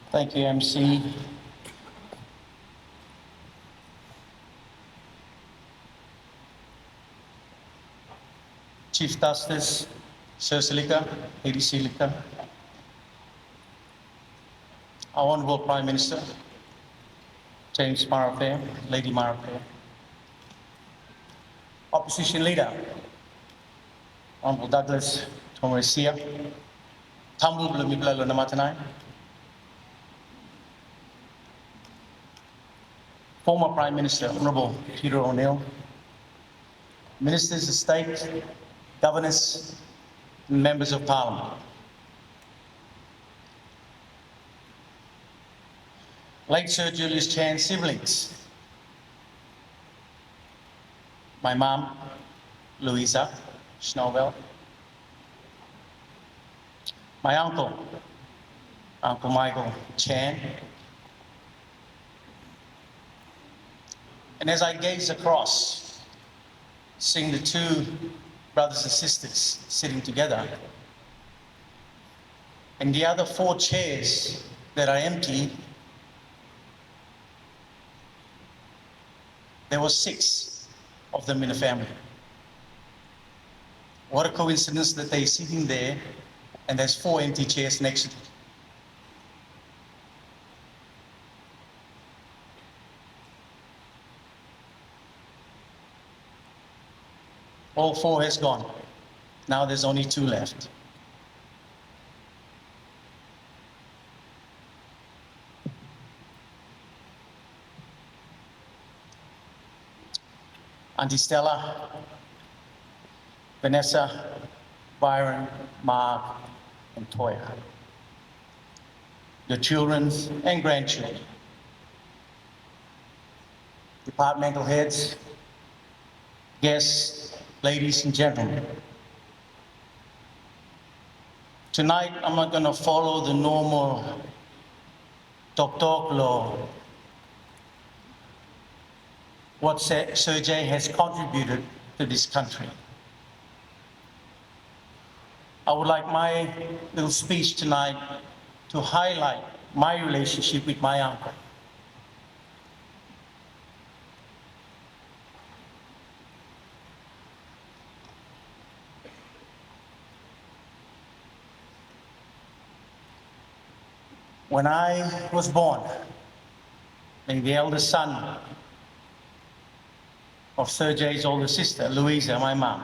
Thank you, MC. Chief Justice, Sir Silika, Lady Silika, our Honorable Prime Minister, James Marape, Lady Marape, Opposition Leader, Honorable Douglas Tomoresia, Tambu Blamibla Namatanai, former Prime Minister, Honorable Peter O'Neill, Ministers of State, Governors, and Members of Parliament. Late Sir Julius Chan siblings, my mom, Louisa Schnaubelt, my uncle, Uncle Michael Chan, and as I gaze across, seeing the two brothers and sisters sitting together, and the other 4 chairs that are empty, there were 6 of them in the family. What a coincidence that they're sitting there and there's 4 empty chairs next to them. All 4 has gone. Now there's only 2 left. Auntie Stella, Vanessa, Byron, Mark, and Toya. Your children and grandchildren. Departmental heads, guests, ladies and gentlemen. Tonight, I'm not going to follow the normal talk law. What Sir Jay has contributed to this country. I would like my little speech tonight to highlight my relationship with my uncle. When I was born, being the eldest son of Sir Jay's older sister, Louisa, my mom,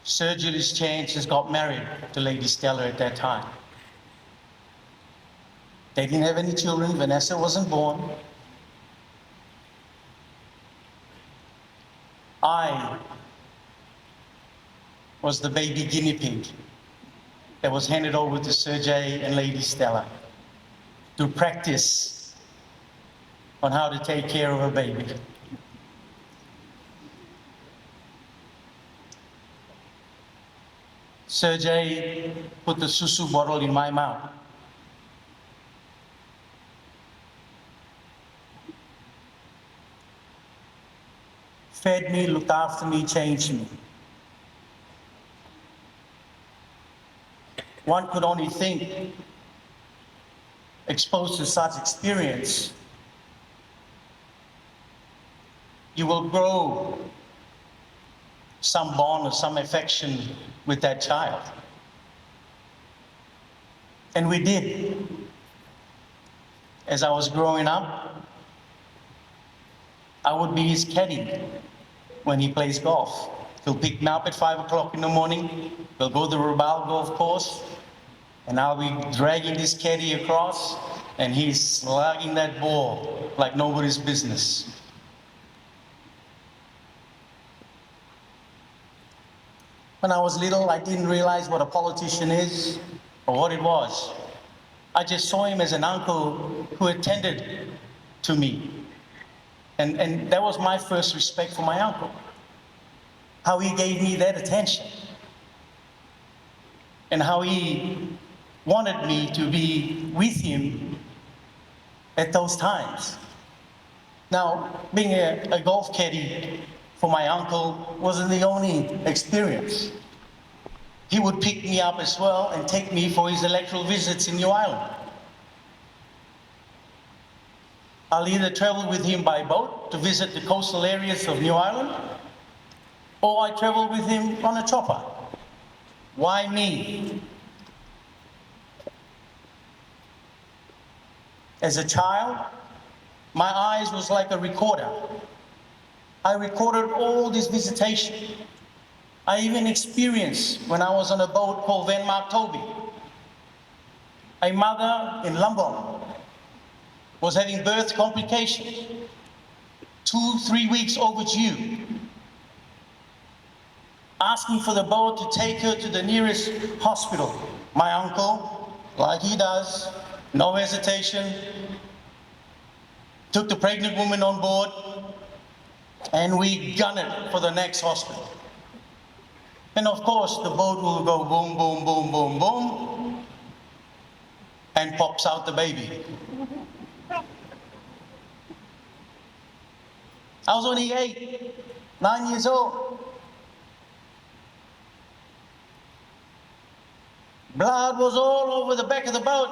Sir Julius Chan just got married to Lady Stella at that time. They didn't have any children. Vanessa wasn't born. I was the baby guinea pig that was handed over to Sir Jay and Lady Stella to practice on how to take care of a baby. Sir Jay put the susu bottle in my mouth. Fed me, looked after me, changed me. One could only think, exposed to such experience, you will grow some bond or some affection with that child. And we did. As I was growing up, I would be his caddy when he plays golf. He'll pick me up at 5 o'clock in the morning. We'll go to the Rabaul golf course, and I'll be dragging this caddy across, and he's slugging that ball like nobody's business. When I was little, I didn't realize what a politician is or what it was. I just saw him as an uncle who attended to me. And that was my first respect for my uncle. How he gave me that attention. And how he wanted me to be with him at those times. Now, being a golf caddy for my uncle wasn't the only experience. he would pick me up as well and take me for his electoral visits in New Ireland. I'll either travel with him by boat to visit the coastal areas of New Ireland, or I travel with him on a chopper. Why me? As a child, my eyes was like a recorder. I recorded all this visitation. I even experienced when I was on a boat called Van Mark Toby. A mother in Lombok was having birth complications, 2-3 weeks overdue, asking for the boat to take her to the nearest hospital. My uncle, like he does, no hesitation, took the pregnant woman on board, and we gunned it for the next hospital. And of course, the boat will go boom, boom, boom, boom, boom, and pops out the baby. I was only 8, 9 years old. Blood was all over the back of the boat.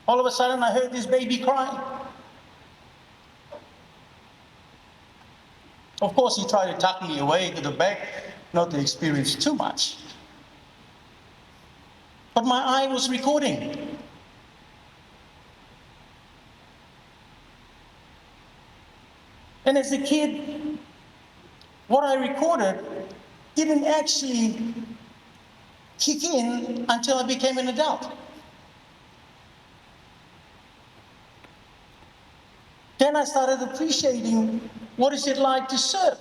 All of a sudden, I heard this baby crying. Of course, he tried to tuck me away to the back, not to experience too much. But my eye was recording. And as a kid, what I recorded didn't actually kick in until I became an adult. Then I started appreciating what is it like to serve.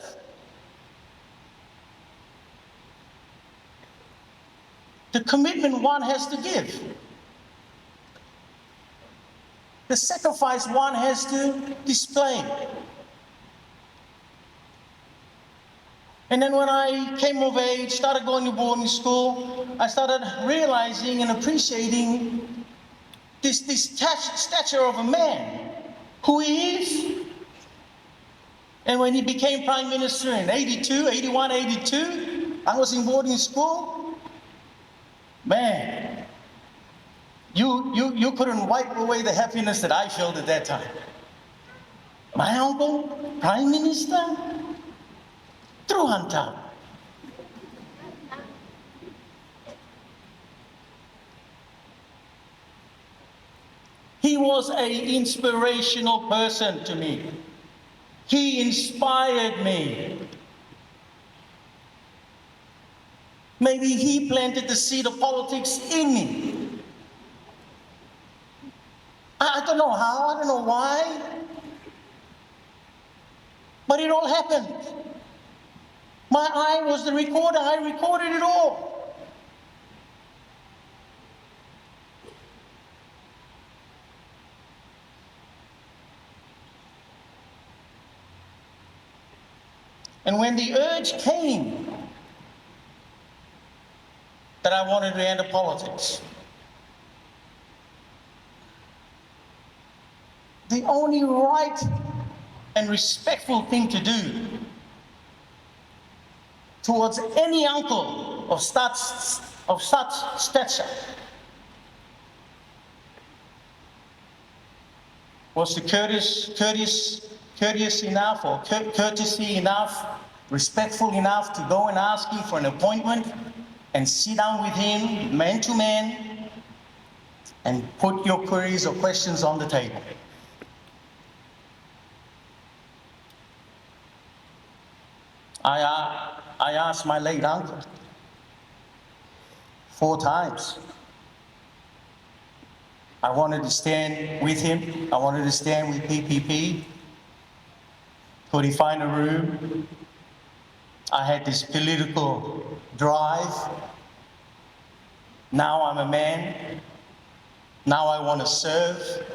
The commitment one has to give. The sacrifice one has to display. And then when I came of age, started going to boarding school, I started realizing and appreciating this stature of a man, who he is. And when he became Prime Minister in 82, 81, 82, I was in boarding school. Man, you couldn't wipe away the happiness that I felt at that time. My uncle, Prime Minister, through Hunter. He was an inspirational person to me. He inspired me. Maybe he planted the seed of politics in me. I don't know how, I don't know why, but it all happened. My eye was the recorder, I recorded it all. And when the urge came that I wanted to enter politics, the only right and respectful thing to do towards any uncle of such stature was to courteous enough, or courtesy enough, respectful enough to go and ask him for an appointment and sit down with him, man to man, and put your queries or questions on the table. I asked my late uncle 4 times. I wanted to stand with him. I wanted to stand with PPP. Could he find a room? I had this political drive. Now I'm a man. Now I want to serve.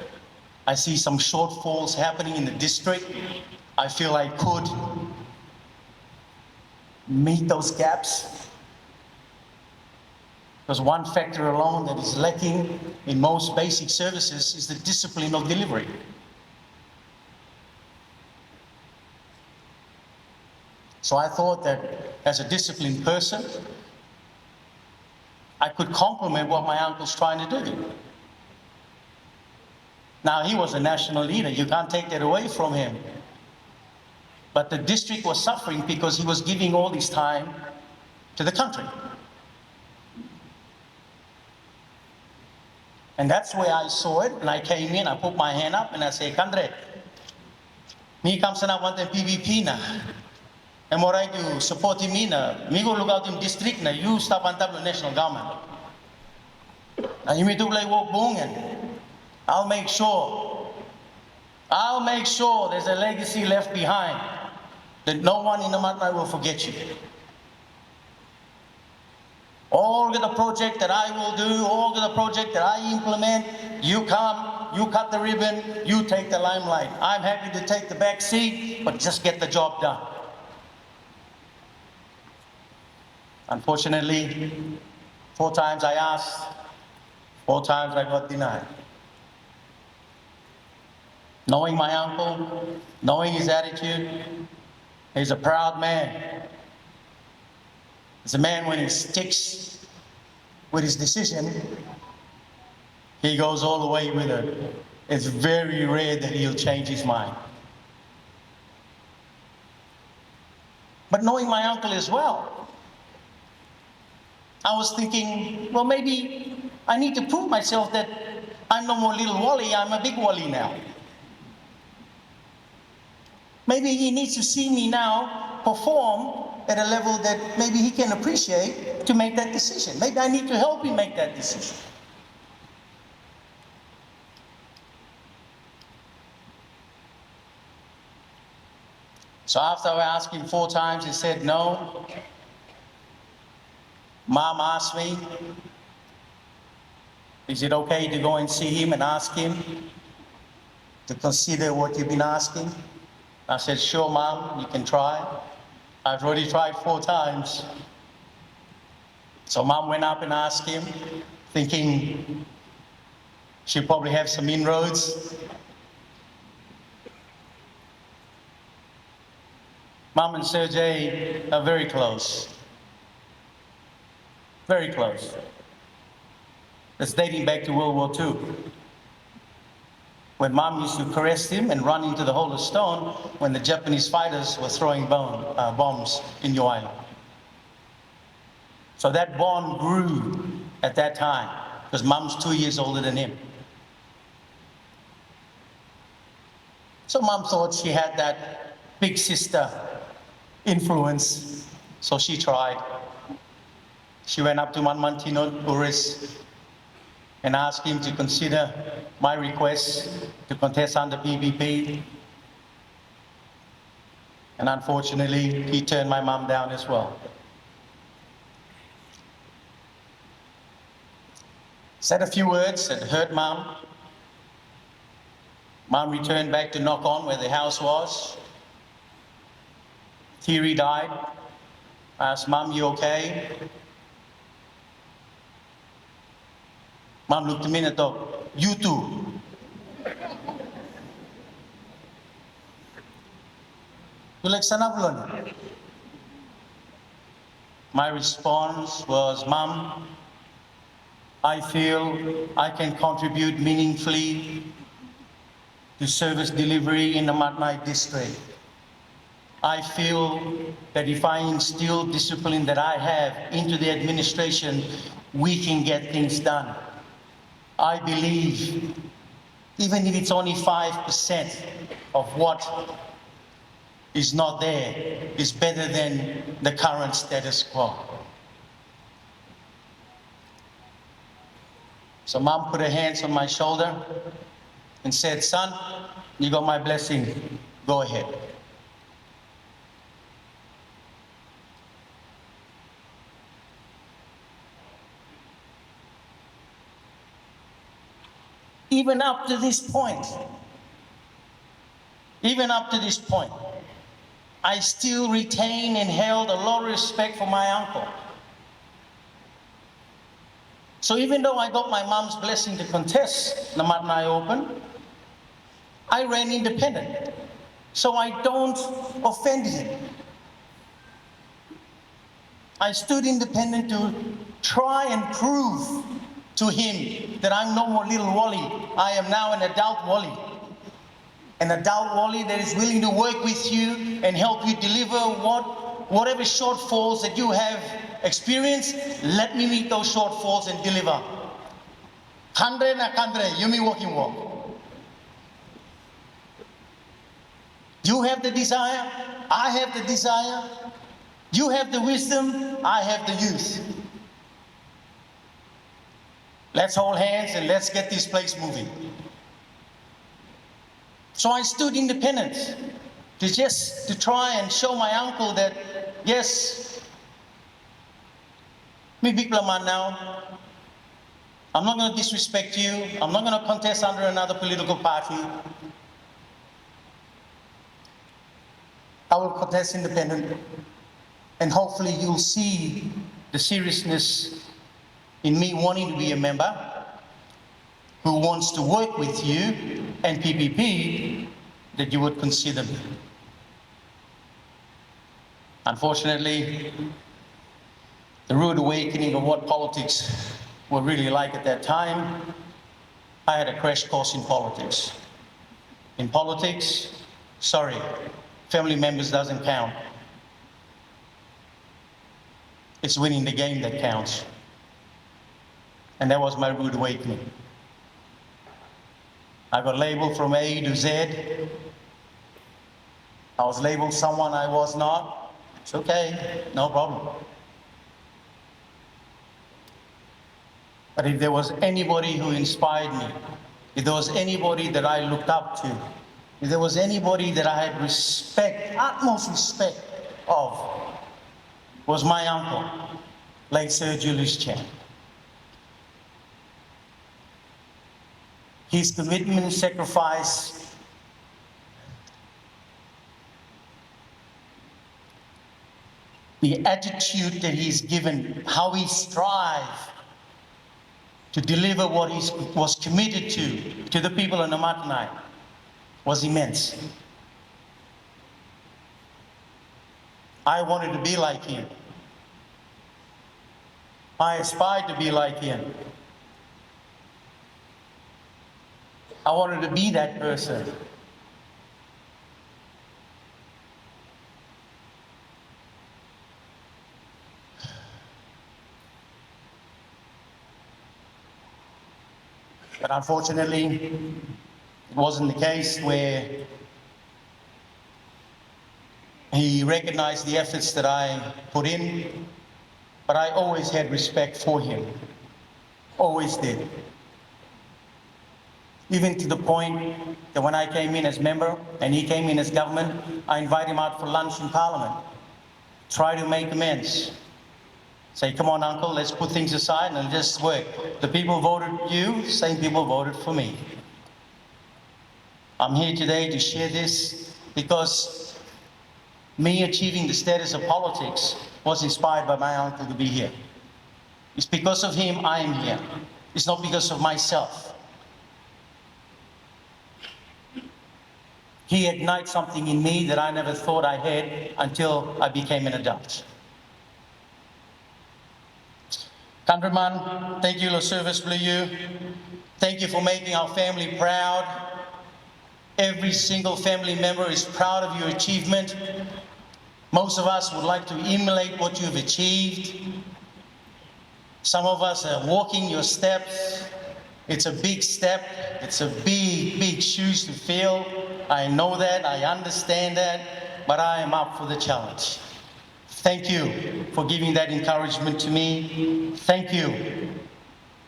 I see some shortfalls happening in the district. I feel I could meet those gaps. Because one factor alone that is lacking in most basic services is the discipline of delivery. So I thought that as a disciplined person, I could compliment what my uncle's trying to do. Now, he was a national leader. You can't take that away from him. But the district was suffering because he was giving all his time to the country. And that's where I saw it. And I came in, I put my hand up and I said, Kandre, me come sana want PVP na. And what I do, support him na. Me go look out in district na, you stop on top of the national government. Now you may do like walk bungan. I'll make sure there's a legacy left behind that no one in Namatanai will forget you. All of the project that I will do, all of the project that I implement, you come, you cut the ribbon, you take the limelight. I'm happy to take the back seat, but just get the job done. Unfortunately, 4 times I asked, 4 times I got denied. Knowing my uncle, knowing his attitude, he's a proud man. He's a man when he sticks with his decision, he goes all the way with it. It's very rare that he'll change his mind. But knowing my uncle as well, I was thinking, well, maybe I need to prove myself that I'm no more little Wally, I'm a big Wally now. Maybe he needs to see me now perform at a level that maybe he can appreciate to make that decision. Maybe I need to help him make that decision. So after I asked him 4 times, he said no. Mom asked me, is it okay to go and see him and ask him to consider what you've been asking? I said, sure, Mom, you can try. I've already tried 4 times. So Mom went up and asked him, thinking she'll probably have some inroads. Mom and Sir Jay are very close. Very close. It's dating back to World War II. When Mom used to caress him and run into the hole of stone when the Japanese fighters were throwing bombs in New Island. So that bond grew at that time because Mom's 2 years older than him. So Mom thought she had that big sister influence, so she tried. She went up to Manmantino Uris and asked him to consider my request to contest under PVP. And unfortunately, he turned my mom down as well. Said a few words that hurt Mom. Mom returned back to knock on where the house was. Teary died. I asked, Mom, you okay? Mom looked at me and thought, you too. You like sanavlon? My response was, Mom, I feel I can contribute meaningfully to service delivery in the Namatanai district. I feel that if I instill discipline that I have into the administration, we can get things done. I believe, even if it's only 5% of what is not there, is better than the current status quo. So Mom put her hands on my shoulder and said, son, you got my blessing, go ahead. Even up to this point, I still retain and held a lot of respect for my uncle. So even though I got my mom's blessing to contest Namatanai Open, I ran independent, so I don't offend him. I stood independent to try and prove to him that I'm no more little Wally. I am now an adult Wally. An adult Wally that is willing to work with you and help you deliver whatever shortfalls that you have experienced. Let me meet those shortfalls and deliver. Kandre na kandre, yumi walking walk. You have the desire, I have the desire. You have the wisdom, I have the youth. Let's hold hands and let's get this place moving. So I stood independent to try and show my uncle that, yes, me big man now. I'm not going to disrespect you. I'm not going to contest under another political party. I will contest independent, and hopefully you'll see the seriousness in me wanting to be a member who wants to work with you and PPP, that you would consider me. Unfortunately, the rude awakening of what politics were really like at that time, I had a crash course in politics. In politics, sorry, family members doesn't count. It's winning the game that counts. And that was my rude awakening. I got labeled from A to Z. I was labeled someone I was not. It's okay, no problem. But if there was anybody who inspired me, if there was anybody that I looked up to, if there was anybody that I had respect, utmost respect of, was my uncle, late Sir Julius Chan. His commitment and sacrifice, the attitude that he's given, how he strived to deliver what he was committed to the people of Namatanai, was immense. I wanted to be like him. I aspired to be like him. I wanted to be that person. But unfortunately, it wasn't the case where he recognized the efforts that I put in, but I always had respect for him. Always did. Even to the point that when I came in as member and he came in as government, I invited him out for lunch in Parliament. Try to make amends. Say, come on, uncle, let's put things aside and just work. The people voted you, same people voted for me. I'm here today to share this because me achieving the status of politics was inspired by my uncle to be here. It's because of him I am here. It's not because of myself. He ignited something in me that I never thought I had until I became an adult. Countryman, thank you for service for you. Thank you for making our family proud. Every single family member is proud of your achievement. Most of us would like to emulate what you've achieved. Some of us are walking your steps. It's a big step. It's a big, big shoes to fill. I know that, I understand that, but I am up for the challenge. Thank you for giving that encouragement to me. Thank you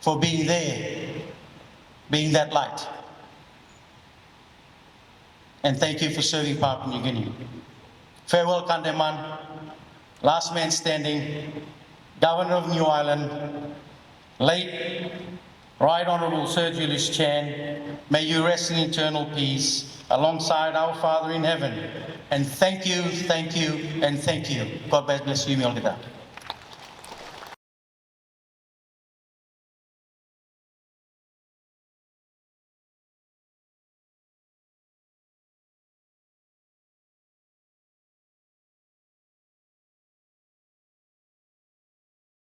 for being there, being that light. And thank you for serving Papua New Guinea. Farewell, Kandeman, last man standing, Governor of New Ireland, late Right Honourable Sir Julius Chan. May you rest in eternal peace alongside our Father in heaven. And thank you, and thank you. God bless you, Milgada.